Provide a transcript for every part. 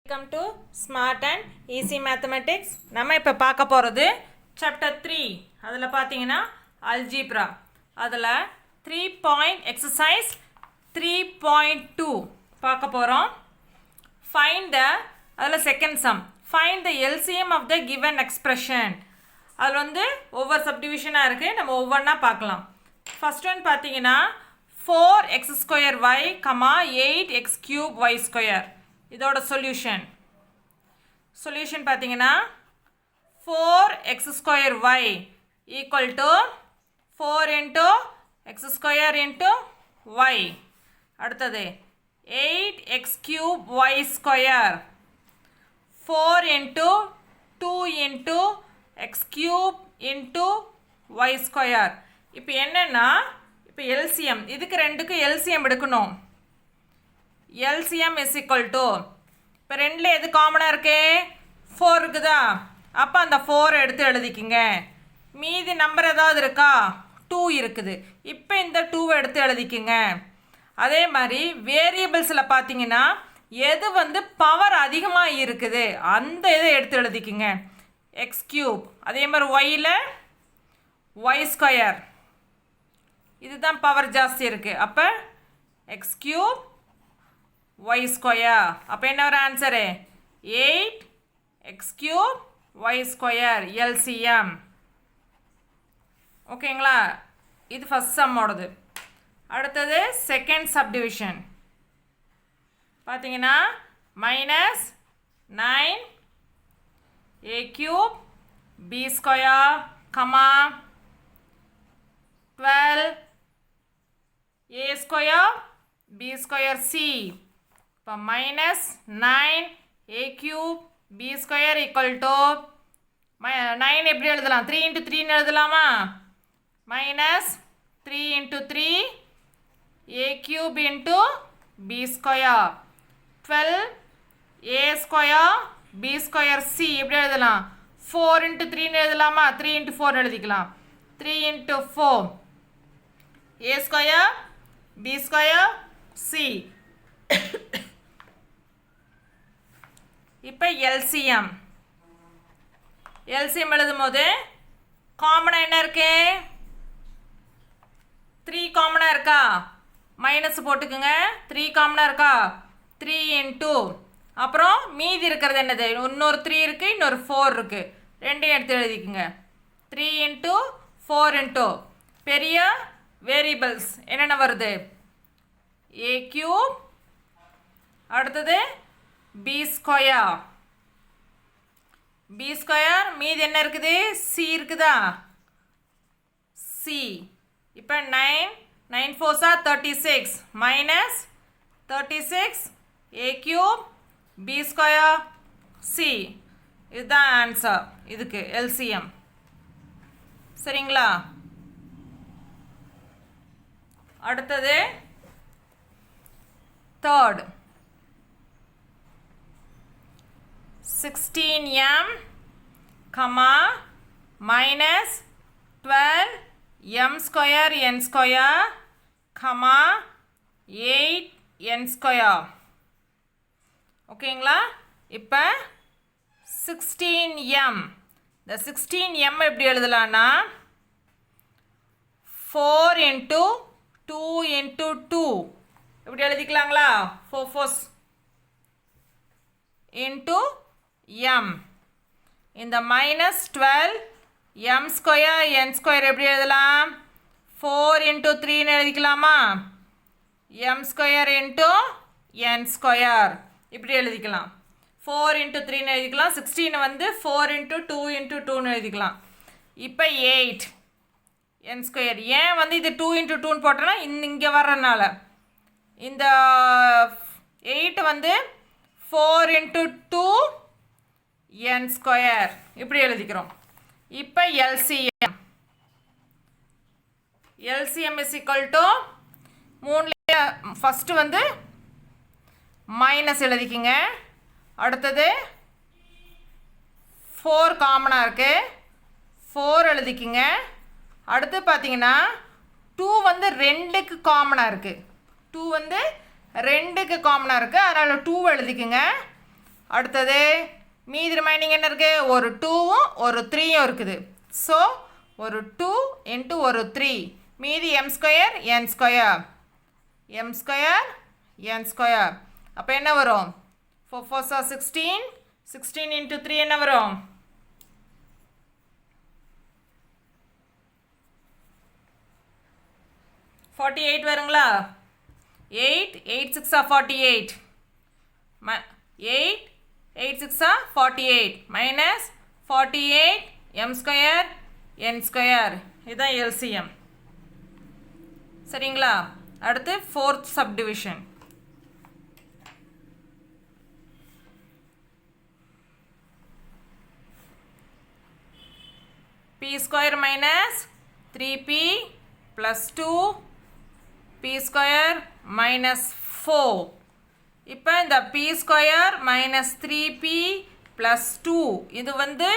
Welcome to Smart and Easy Mathematics. நம்ம இப்போ பார்க்க போகிறது சாப்டர் 3. அதில் பார்த்தீங்கன்னா அல்ஜீப்ரா. அதில் 3 எக்ஸசைஸ் 3.2 பார்க்க போகிறோம். அதில் second sum. Find the LCM of the given expression. அதில் வந்து ஒவ்வொரு சப்டிவிஷனாக இருக்குது, நம்ம ஒவ்வொன்றா பார்க்கலாம். ஃபர்ஸ்ட் ஒன் பார்த்தீங்கன்னா 4x² y, 8x³ y². இதோட சொல்யூஷன் பார்த்தீங்கன்னா 4x² y equal to 4 into x² into y. அடுத்தது 8x³ y², 4 into 2 into x³ into y². இப்போ என்னன்னா, இப்போ எல்சிஎம், இதுக்கு ரெண்டுக்கு எல்சிஎம் எடுக்கணும். LCM is equal to, இப்போ ரெண்டில் எது காமனாக இருக்கு? 4 இருக்குதா? அப்போ அந்த 4 எடுத்து எழுதிக்கிங்க. மீதி நம்பர் ஏதாவது இருக்கா? 2 இருக்குது. இப்போ இந்த 2 எடுத்து எழுதிக்கிங்க. அதே மாதிரி வேரியபிள்ஸில் பார்த்தீங்கன்னா எது வந்து பவர் அதிகமாக இருக்குது அந்த இதை எடுத்து எழுதிக்கிங்க. x³, அதே மாதிரி ஒயில் y², இதுதான் பவர் ஜாஸ்தி இருக்குது. அப்போ x³ y². அப்போ என்ன ஒரு ஆன்சரு? 8x³ y² LCM. ஓகேங்களா? இது ஃபஸ்ட் சம்மோடது. அடுத்தது செகண்ட் சப்டிவிஷன் பார்த்தீங்கன்னா -9a³ b², 12a² b²c. இப்போ -9a³ b² ஈக்குவல் டு 9 எப்படி எழுதலாம்? 3 into 3 எழுதலாமா? -3 into 3 a³ into b², 12a² b²c எப்படி எழுதலாம்? 4 into 3 எழுதலாமா? 3 into 4 எழுதிக்கலாம். 3 into 4 a² b² c. இப்போ எல்சிஎம் எழுதும் போது காமனாக என்ன இருக்கு? 3 காமனாக இருக்கா? மைனஸ் போட்டுக்குங்க. 3 காமனாக இருக்கா? 3 into, அப்புறம் மீதி இருக்கிறது என்னது? இன்னொரு 3 இருக்குது, இன்னொரு 4 இருக்குது. ரெண்டையும் எடுத்து எழுதிக்குங்க. 3 into 4 into பெரிய வேரியபிள்ஸ் என்னென்ன வருது? a³, அடுத்தது b², மீதி என்ன இருக்குது? c இருக்குதா? c. இப்போ 9 4s are 36 minus 36 a³ b² c. இதுதான் ஆன்சர் இதுக்கு எல்சிஎம். சரிங்களா? அடுத்தது third 16m, -12m² n², 8n². ஓகேங்களா? இப்போ 16m, இந்த 16m எப்படி எழுதலான்னா 4 into 2 into 2 இப்படி எழுதிக்கலாங்களா? 4 4s into m. இந்த -12m² n² எப்படி எழுதலாம்? 4 into 3 எழுதிக்கலாமா? m² into n² இப்படி எழுதிக்கலாம். 4 into 3 எழுதிக்கலாம். 16 வந்து 4 into 2 into 2 எழுதிக்கலாம். இப்போ 8n². ஏன் வந்து இது 2 into 2 போட்டோன்னா இங்கே வர்றதுனால இந்த 8 வந்து 4 into 2 n² இப்படி எழுதிக்கிறோம். இப்போ LCM is equal to 3 first வந்து மைனஸ் எழுதிக்கிங்க. அடுத்தது 4 காமனாக இருக்குது, 4 எழுதிக்கிங்க. அடுத்து பார்த்தீங்கன்னா 2 வந்து 2க்கு காமனாக இருக்குது. 2 வந்து 2க்கு காமனாக இருக்குது, அதனால் 2 எழுதிக்குங்க. அடுத்தது மீதி ரிமைனிங் என்ன இருக்குது? ஒரு 2வும் ஒரு 3யும் இருக்குது. ஸோ ஒரு 2 இன்ட்டு ஒரு 3 மீதி m square n square m square n square. அப்போ என்ன வரும்? 4 4s are 16. 16 இன்ட்டு 3 என்ன வரும்? 48 வருங்களா? 8 8 6 are 48. 8 8 6 are 48 minus 48 m square n square. இதுதான் LCM. சரிங்களா? அடுத்து 4th subdivision. p square minus 3p plus 2 p square minus 4. இப்போ இந்த p square minus 3p plus 2 இது வந்து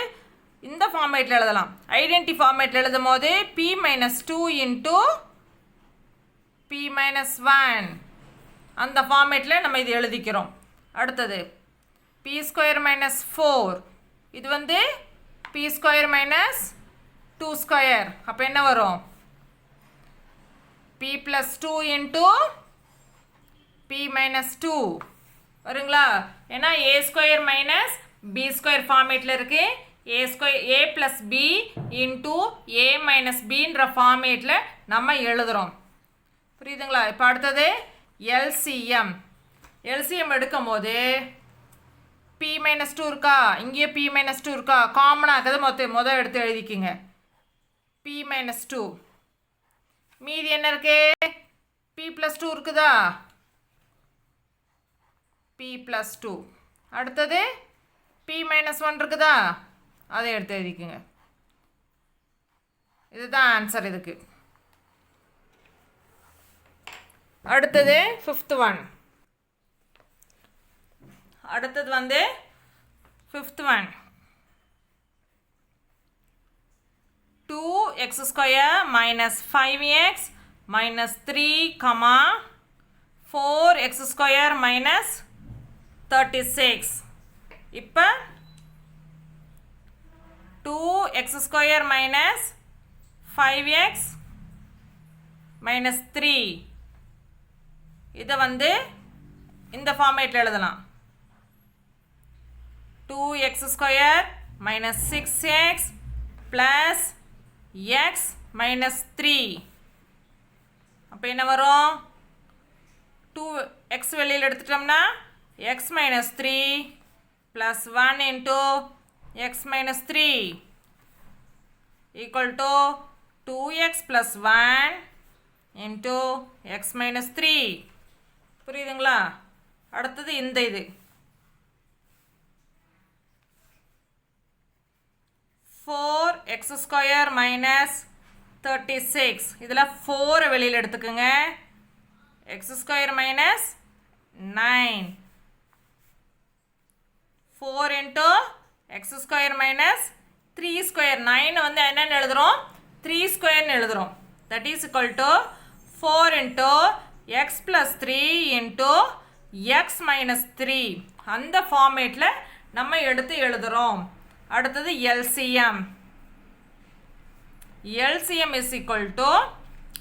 இந்த ஃபார்மேட்டில் எழுதலாம். ஐடென்டி ஃபார்மேட்டில் எழுதும் போது p minus 2 into p minus 1 அந்த ஃபார்மேட்டில் நம்ம இது எழுதிக்கிறோம். அடுத்தது p ஸ்கொயர் மைனஸ் 4 இது வந்து p ஸ்கொயர் மைனஸ் 2 ஸ்கொயர். அப்போ என்ன வரும்? p plus 2 into p minus 2 வருங்களா? ஏன்னா a square minus b square ஃபார்மேட்டில் இருக்குது. a square a plus b into a minus பின்ற ஃபார்மேட்டில் நம்ம எழுதுகிறோம். புரியுதுங்களா? இப்போ அடுத்தது LCM. LCM எடுக்கும் போது p மைனஸ் 2 இருக்கா? இங்கேயே p மைனஸ் 2 இருக்கா? காமனாக இருக்கிறது மொதல் எடுத்து எழுதிக்கிங்க. p மைனஸ் 2 மீதி என்ன இருக்கு? p ப்ளஸ் 2 இருக்குதா? p plus 2. அடுத்தது p மைனஸ் 1 இருக்குதா? அதை எடுத்து எழுதிக்குங்க. இதுதான் ஆன்சர் இதுக்கு. அடுத்தது 5th ஒன். அடுத்தது வந்து 5th one. 2x square minus 5x minus 3 4x square minus 36. இப்போ 2x square minus 5x minus 3 இதை வந்து இந்த ஃபார்மேட்டில் எழுதலாம். 2x square minus 6x plus x minus 3. அப்போ என்ன வரும்? 2x வெளியில் எடுத்துட்டோம்னா x minus 3 plus 1 into x minus 3 equal to 2x plus 1 into x minus 3. புரியுதுங்களா? அடுத்தது இந்த இது 4x ஸ்கொயர் மைனஸ் 36. இதில் 4 வெளியில் எடுத்துக்கோங்க. x square minus 9. 4 into x square minus 3 square. 9 வந்து என்னென்னு எழுதுகிறோம்? 3 ஸ்கொயர்னு எழுதுகிறோம். That is equal to 4 into x plus 3 into x minus 3 அந்த ஃபார்மேட்டில் நம்ம எடுத்து எழுதுகிறோம். அடுத்தது LCM. LCM is equal to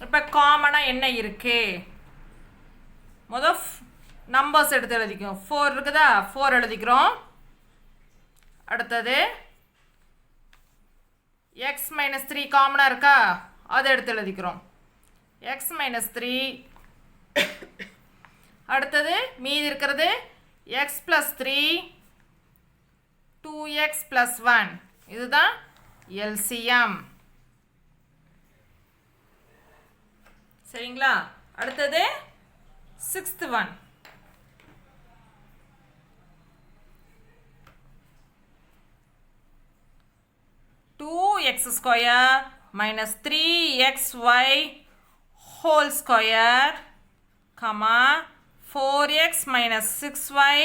இப்போ காமனாக என்ன இருக்குது? முதல் நம்பர்ஸ் எடுத்து எழுதிக்கிறோம். 4 இருக்குதா? 4 எழுதிக்கிறோம். அடுத்தது x மைனஸ் 3 காமனாக இருக்கா? அதை எடுத்து எழுதிக்கிறோம். x minus 3. அடுத்தது மீதி இருக்கிறது x ப்ளஸ் 3 2x ப்ளஸ் 1. இதுதான் LCM. சரிங்களா? அடுத்தது 6th one. Two x square minus 3xy whole square comma 4x minus 6y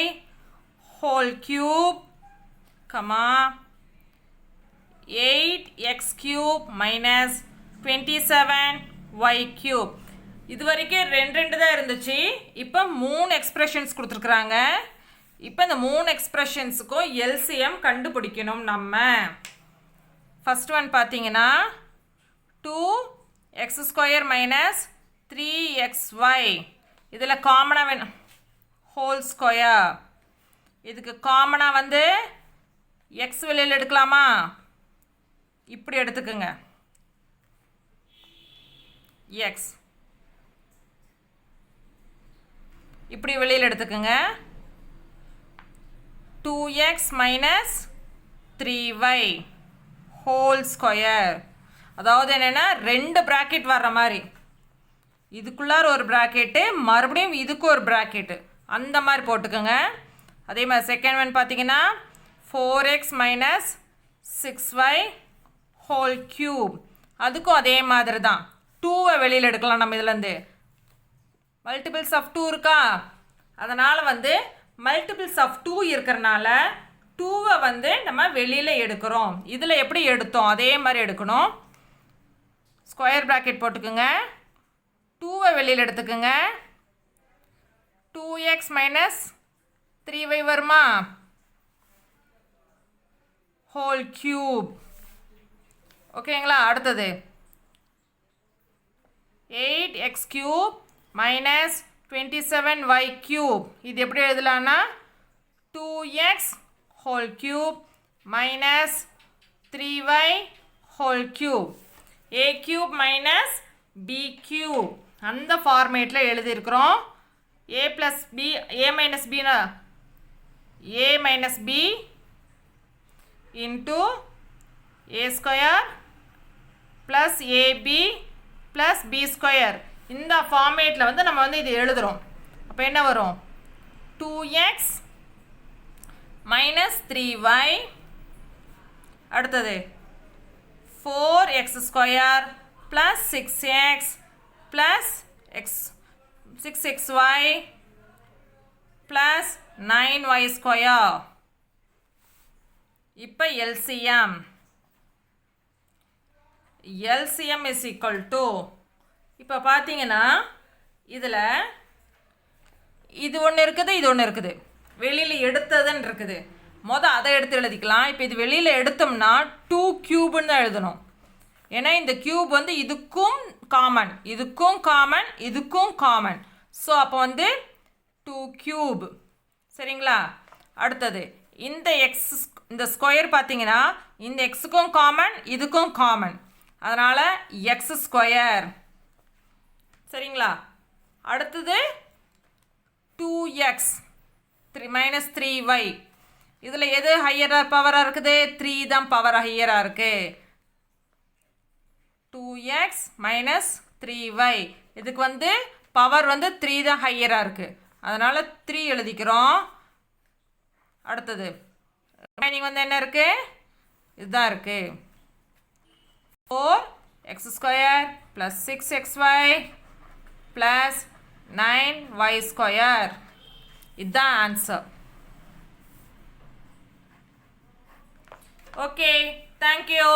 whole cube comma 8x cube minus 27y cube. இது வரைக்கும் ரெண்டு தான் இருந்துச்சு. இப்போ 3 எக்ஸ்பிரஷன்ஸ் கொடுத்துருக்குறாங்க. இப்போ இந்த 3 எக்ஸ்பிரஷன்ஸுக்கும் எல்சிஎம் கண்டுபிடிக்கணும் நம்ம. ஃபர்ஸ்ட் ஒன் பார்த்தீங்கன்னா 2x² மைனஸ் 3xy. இதில் காமனாக வேணும் ஹோல் ஸ்கொயர். இதுக்கு காமனாக வந்து எக்ஸ் வெளியில் எடுக்கலாமா? இப்படி எடுத்துக்குங்க. எக்ஸ் இப்படி வெளியில் எடுத்துக்குங்க. 2x minus 3y whole square. அதாவது என்னென்னா 2 ப்ராக்கெட் வர்ற மாதிரி, இதுக்குள்ளார ஒரு ப்ராக்கெட்டு, மறுபடியும் இதுக்கு ஒரு ப்ராக்கெட்டு, அந்த மாதிரி போட்டுக்கோங்க. அதே மாதிரி செகண்ட் ஒன் பார்த்தீங்கன்னா 4x minus 6y whole cube. அதுக்கும் அதே மாதிரி தான். 2வை வெளியில் எடுக்கலாம் நம்ம இதுலேருந்து. மல்டிபிள்ஸ் ஆஃப் 2 இருக்கா, அதனால் வந்து மல்டிபிள்ஸ் ஆஃப் 2 இருக்கிறனால 2வை வந்து நம்ம வெளியில் எடுக்கிறோம். இதில் எப்படி எடுத்தோம் அதே மாதிரி எடுக்கணும். ஸ்கொயர் ப்ராக்கெட் போட்டுக்குங்க. 2வை வெளியில் எடுத்துக்குங்க. 2x மைனஸ் 3y வருமா? Whole cube. ஓகேங்களா? அடுத்தது 8x³ மைனஸ் 27y³ இது எப்படி எழுதலான்னா 2x whole cube minus 3y whole cube. a³ minus b³ அந்த ஃபார்மேட்டில் எழுதியிருக்கிறோம். a plus b, a minus bனா a minus b into a square plus ab plus b square. இந்த ஃபார்மேட்டில் வந்து நம்ம வந்து இது எழுதுகிறோம். அப்போ என்ன வரும்? 2x minus 3y. அடுத்தது 4x² plus 6x plus 6xy plus 9y². இப்போ எல்சிஎம் இஸ் ஈக்குவல் டு, இப்போ பார்த்தீங்கன்னா இதில் இது ஒன்று இருக்குது, இது ஒன்று இருக்குது, வெளியில் எடுத்ததுன்னு இருக்குது. அதை எடுத்து எழுதிக்கலாம். இப்போ இது வெளியில் எடுத்தோம்னா 2³ தான் எழுதணும். ஏன்னா இந்த க்யூப் வந்து இதுக்கும் காமன், இதுக்கும் காமன், இதுக்கும் காமன். ஸோ அப்போ வந்து 2³ சரிங்களா? அடுத்தது இந்த எக்ஸ், இந்த ஸ்கொயர் பார்த்தீங்கன்னா இந்த எக்ஸுக்கும் காமன், இதுக்கும் காமன், அதனால் x² சரிங்களா? அடுத்தது 2x மைனஸ் 3y. இதில் எது ஹையராக பவராக இருக்குது? 3 தான் பவர் ஹையராக இருக்குது. 2x மைனஸ் 3y இதுக்கு வந்து பவர் வந்து 3 தான் ஹையராக இருக்குது, அதனால் 3 எழுதிக்கிறோம். அடுத்தது ரிமைனிங் வந்து என்ன இருக்குது? இதுதான் இருக்குது. 4x² plus 6xy plus 9y². இதுதான் ஆன்சர். Okay, thank you.